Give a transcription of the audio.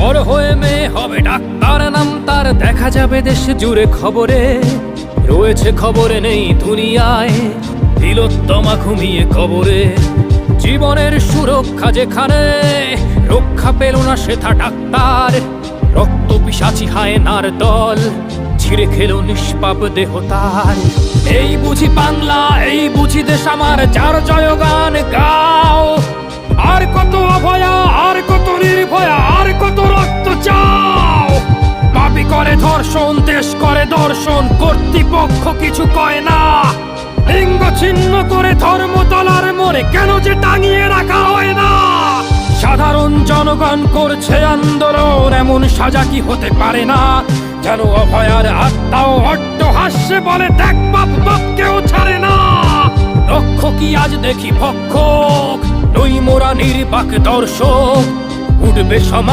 বড় হয়ে মেয়ে হবে ডাক্তার, নাম তার দেখা যাবে দেশ জুড়ে খবরে। রয়েছে খবরে নেই দুনিয়ায়, তিলোত্তমা ঘুমিয়ে কবরে। জীবনের সুরক্ষা যেখানে, রক্ষা পেল না সেথা ডাক্তার। রক্ত পিশাচি হায়নার দল, ছিঁড়ে খেলো নিষ্পাপ দেহ তার। এই বুঝি বাংলা, এই বুঝি দেশ আমার, যার জয়গান গাও। আর কত অভয়া, আর কত নির্ভয়া, আর কত রক্ত চাও। পাপী করে ধর্ষণ, দেশ করে দর্শন, কর্তৃপক্ষ কিছু কয় না। লিঙ্গ ছিন্ন করে ধর্মতলার মোড়ে কেন যে টাঙিয়ে রাখা হয় না। সাধারণ জনগণ করছে আন্দোলন, এমন সাজা কি হতে পারে না। যেন অভয়ার আত্মাও অট্ট হাস্যে বলে, দেখ বাপ বাপ কেউ ছাড়ে না। লক্ষ কি আজ দেখি ভক্ষক, নই মোরা নির্বাক দর্শক। উঠবে সমাজ